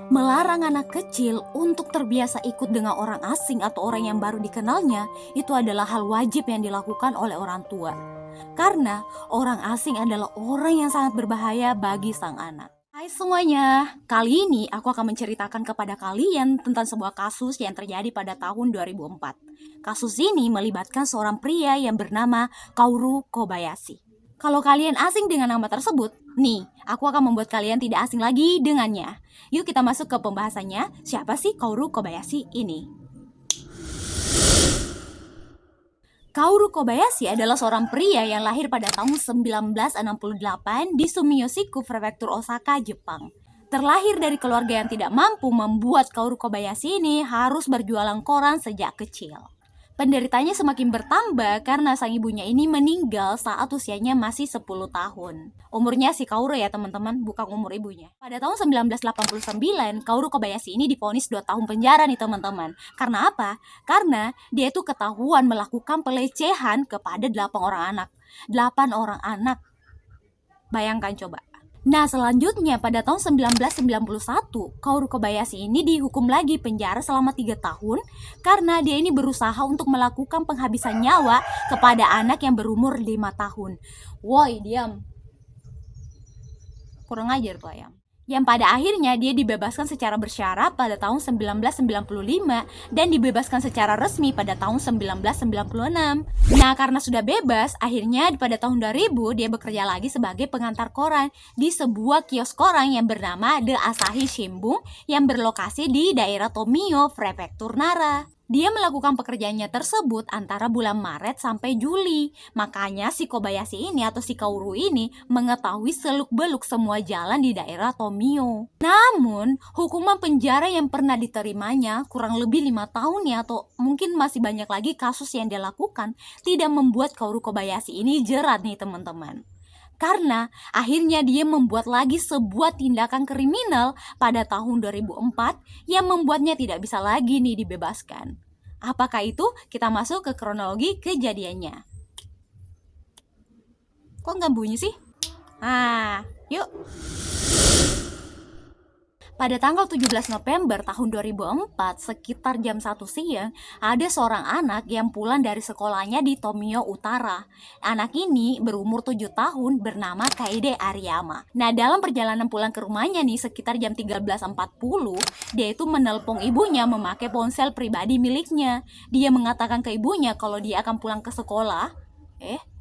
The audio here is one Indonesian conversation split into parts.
Melarang anak kecil untuk terbiasa ikut dengan orang asing atau orang yang baru dikenalnya itu adalah hal wajib yang dilakukan oleh orang tua. Karena orang asing adalah orang yang sangat berbahaya bagi sang anak. Hai semuanya, kali ini aku akan menceritakan kepada kalian tentang sebuah kasus yang terjadi pada tahun 2004. Kasus ini melibatkan seorang pria yang bernama Kaoru Kobayashi. Kalau kalian asing dengan nama tersebut, nih, aku akan membuat kalian tidak asing lagi dengannya. Yuk kita masuk ke pembahasannya, siapa sih Kaoru Kobayashi ini? Kaoru Kobayashi adalah seorang pria yang lahir pada tahun 1968 di Sumiyoshi-ku, Prefektur Osaka, Jepang. Terlahir dari keluarga yang tidak mampu membuat Kaoru Kobayashi ini harus berjualan koran sejak kecil. Penderitanya semakin bertambah karena sang ibunya ini meninggal saat usianya masih 10 tahun. Umurnya si Kaoru ya teman-teman, bukan umur ibunya. Pada tahun 1989, Kaoru Kobayashi ini divonis 2 tahun penjara nih teman-teman. Karena apa? Karena dia itu ketahuan melakukan pelecehan kepada 8 orang anak. 8 orang anak. Bayangkan coba. Nah selanjutnya pada tahun 1991 Kaoru Kobayashi ini dihukum lagi penjara selama 3 tahun karena dia ini berusaha untuk melakukan penghabisan nyawa kepada anak yang berumur 5 tahun. Woi diam, kurang ajar tuh ayam. Yang pada akhirnya dia dibebaskan secara bersyarat pada tahun 1995 dan dibebaskan secara resmi pada tahun 1996. Nah karena sudah bebas, akhirnya pada tahun 2000 dia bekerja lagi sebagai pengantar koran di sebuah kios koran yang bernama The Asahi Shimbun yang berlokasi di daerah Tomio, Prefektur Nara. Dia melakukan pekerjaannya tersebut antara bulan Maret sampai Juli. Makanya si Kobayashi ini atau si Kaoru ini mengetahui seluk-beluk semua jalan di daerah Tomio. Namun, hukuman penjara yang pernah diterimanya kurang lebih 5 tahun ya atau mungkin masih banyak lagi kasus yang dia lakukan tidak membuat Kaoru Kobayashi ini jerat nih teman-teman. Karena akhirnya dia membuat lagi sebuah tindakan kriminal pada tahun 2004 yang membuatnya tidak bisa lagi nih dibebaskan. Apakah itu? Kita masuk ke kronologi kejadiannya. Kok nggak bunyi sih? Yuk. Pada tanggal 17 November tahun 2004, sekitar jam 1 siang, ada seorang anak yang pulang dari sekolahnya di Tomio Utara. Anak ini berumur 7 tahun bernama Kaede Ariyama. Nah, dalam perjalanan pulang ke rumahnya nih sekitar jam 13.40, dia itu menelpon ibunya memakai ponsel pribadi miliknya. Dia mengatakan ke ibunya kalau dia akan pulang ke sekolah.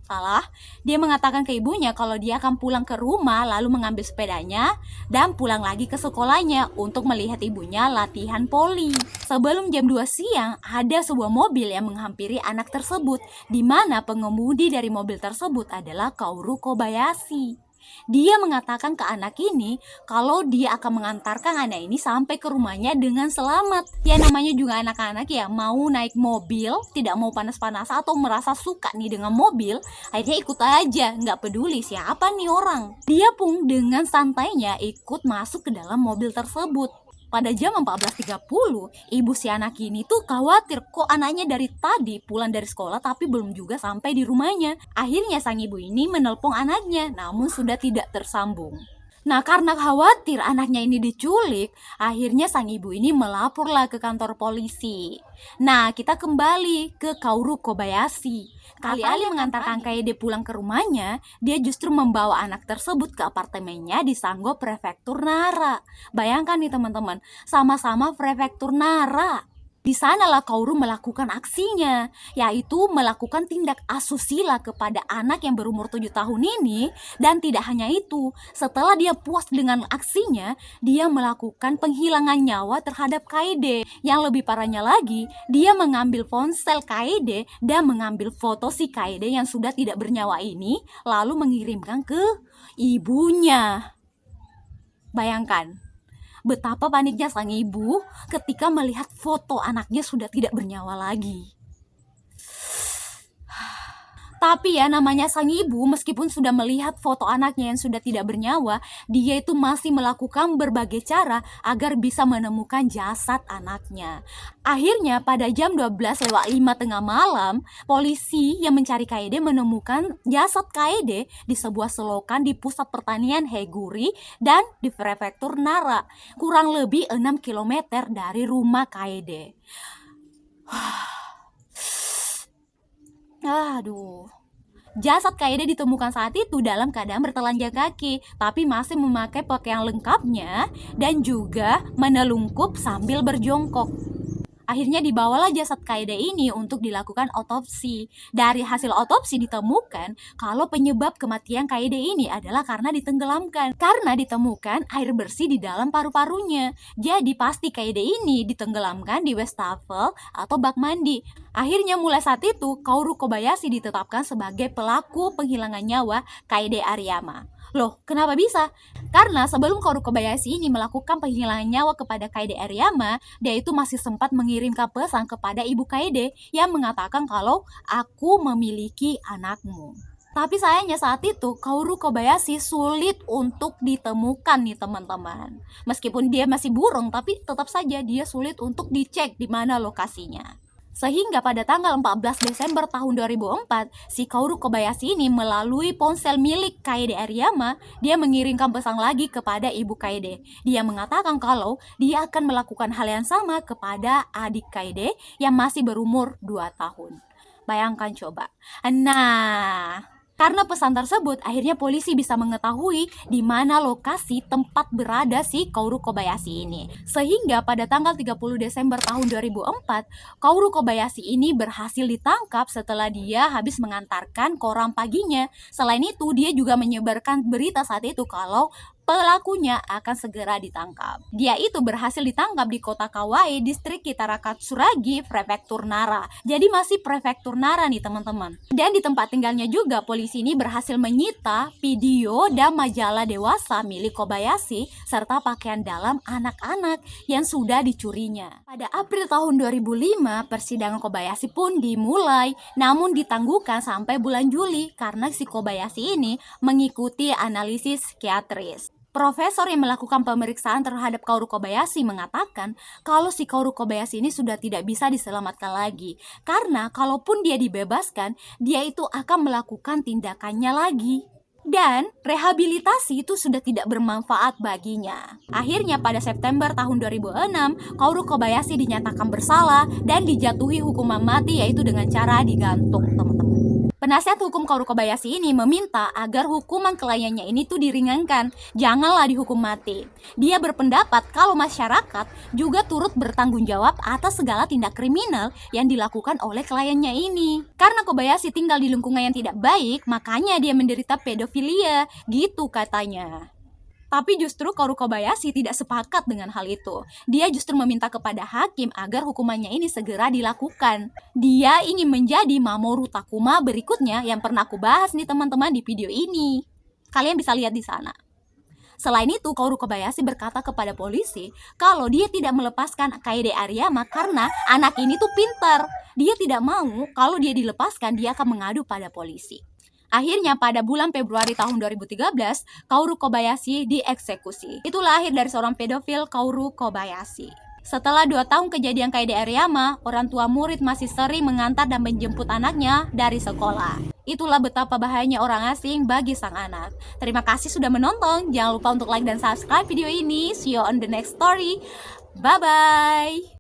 Salah. Dia mengatakan ke ibunya kalau dia akan pulang ke rumah lalu mengambil sepedanya dan pulang lagi ke sekolahnya untuk melihat ibunya latihan voli. Sebelum jam 2 siang, ada sebuah mobil yang menghampiri anak tersebut, di mana pengemudi dari mobil tersebut adalah Kaoru Kobayashi. Dia mengatakan ke anak ini kalau dia akan mengantarkan anak ini sampai ke rumahnya dengan selamat. Ya namanya juga anak-anak ya, mau naik mobil, tidak mau panas-panas atau merasa suka nih dengan mobil, akhirnya ikut aja, nggak peduli siapa nih orang. Dia pun dengan santainya ikut masuk ke dalam mobil tersebut. Pada jam 14.30, ibu si anak ini tuh khawatir kok anaknya dari tadi pulang dari sekolah tapi belum juga sampai di rumahnya. Akhirnya sang ibu ini menelpon anaknya, namun sudah tidak tersambung. Nah karena khawatir anaknya ini diculik, akhirnya sang ibu ini melaporlah ke kantor polisi. Nah kita kembali ke Kaoru Kobayashi. Alih-alih mengantarkan Kaede pulang ke rumahnya, dia justru membawa anak tersebut ke apartemennya di Sango, Prefektur Nara. Bayangkan nih teman-teman, sama-sama Prefektur Nara. Di sanalah Kaoru melakukan aksinya, yaitu melakukan tindak asusila kepada anak yang berumur 7 tahun ini. Dan tidak hanya itu, setelah dia puas dengan aksinya, dia melakukan penghilangan nyawa terhadap Kaede. Yang lebih parahnya lagi, dia mengambil ponsel Kaede dan mengambil foto si Kaede yang sudah tidak bernyawa ini, lalu mengirimkan ke ibunya. Bayangkan betapa paniknya sang ibu ketika melihat foto anaknya sudah tidak bernyawa lagi. Tapi ya namanya sang ibu meskipun sudah melihat foto anaknya yang sudah tidak bernyawa, dia itu masih melakukan berbagai cara agar bisa menemukan jasad anaknya. Akhirnya pada jam 12:05 tengah malam, polisi yang mencari Kaede menemukan jasad Kaede di sebuah selokan di pusat pertanian Haeguri dan di prefektur Nara, kurang lebih 6 km dari rumah Kaede. Aduh. Jasad Kaede ditemukan saat itu dalam keadaan bertelanjang kaki, tapi masih memakai pakaian lengkapnya dan juga menelungkup sambil berjongkok. Akhirnya dibawalah jasad Kaede ini untuk dilakukan otopsi. Dari hasil otopsi ditemukan kalau penyebab kematian Kaede ini adalah karena ditenggelamkan. Karena ditemukan air bersih di dalam paru-parunya. Jadi pasti Kaede ini ditenggelamkan di wastafel atau bak mandi. Akhirnya mulai saat itu Kaoru Kobayashi ditetapkan sebagai pelaku penghilangan nyawa Kaede Ariyama. Loh, kenapa bisa? Karena sebelum Kaoru Kobayashi ini melakukan penghilangan nyawa kepada Kaede Ariyama, dia itu masih sempat mengirimkan pesan kepada ibu Kaede yang mengatakan kalau aku memiliki anakmu. Tapi sayangnya saat itu Kaoru Kobayashi sulit untuk ditemukan nih teman-teman. Meskipun dia masih buron, tapi tetap saja dia sulit untuk dicek di mana lokasinya. Sehingga pada tanggal 14 Desember tahun 2004, si Kaoru Kobayashi ini melalui ponsel milik Kaede Ariyama, dia mengirimkan pesan lagi kepada ibu Kaede. Dia mengatakan kalau dia akan melakukan hal yang sama kepada adik Kaede yang masih berumur 2 tahun. Bayangkan coba. Nah, karena pesan tersebut, akhirnya polisi bisa mengetahui di mana lokasi tempat berada si Kaoru Kobayashi ini. Sehingga pada tanggal 30 Desember tahun 2004, Kaoru Kobayashi ini berhasil ditangkap setelah dia habis mengantarkan koran paginya. Selain itu, dia juga menyebarkan berita saat itu kalau pelakunya akan segera ditangkap. Dia itu berhasil ditangkap di kota Kawai, distrik Kitarakatsuragi, prefektur Nara. Jadi masih prefektur Nara nih teman-teman. Dan di tempat tinggalnya juga polisi ini berhasil menyita video dan majalah dewasa milik Kobayashi serta pakaian dalam anak-anak yang sudah dicurinya. Pada April tahun 2005, persidangan Kobayashi pun dimulai, namun ditangguhkan sampai bulan Juli karena si Kobayashi ini mengikuti analisis psikiatris. Profesor yang melakukan pemeriksaan terhadap Kaoru Kobayashi mengatakan kalau si Kaoru Kobayashi ini sudah tidak bisa diselamatkan lagi. Karena kalaupun dia dibebaskan, dia itu akan melakukan tindakannya lagi. Dan rehabilitasi itu sudah tidak bermanfaat baginya. Akhirnya pada September tahun 2006, Kaoru Kobayashi dinyatakan bersalah dan dijatuhi hukuman mati yaitu dengan cara digantung, teman-teman. Penasihat hukum Kaoru Kobayashi ini meminta agar hukuman kliennya ini tuh diringankan, janganlah dihukum mati. Dia berpendapat kalau masyarakat juga turut bertanggung jawab atas segala tindak kriminal yang dilakukan oleh kliennya ini. Karena Kobayashi tinggal di lingkungan yang tidak baik, makanya dia menderita pedofilia, gitu katanya. Tapi justru Kaoru Kobayashi tidak sepakat dengan hal itu. Dia justru meminta kepada hakim agar hukumannya ini segera dilakukan. Dia ingin menjadi Mamoru Takuma berikutnya yang pernah aku bahas nih teman-teman di video ini. Kalian bisa lihat di sana. Selain itu, Kaoru Kobayashi berkata kepada polisi kalau dia tidak melepaskan Kaede Ariyama karena anak ini tuh pintar. Dia tidak mau kalau dia dilepaskan, dia akan mengadu pada polisi. Akhirnya pada bulan Februari tahun 2013, Kaoru Kobayashi dieksekusi. Itulah akhir dari seorang pedofil Kaoru Kobayashi. Setelah 2 tahun kejadian Kaede Ariyama, orang tua murid masih sering mengantar dan menjemput anaknya dari sekolah. Itulah betapa bahayanya orang asing bagi sang anak. Terima kasih sudah menonton. Jangan lupa untuk like dan subscribe video ini. See you on the next story. Bye-bye.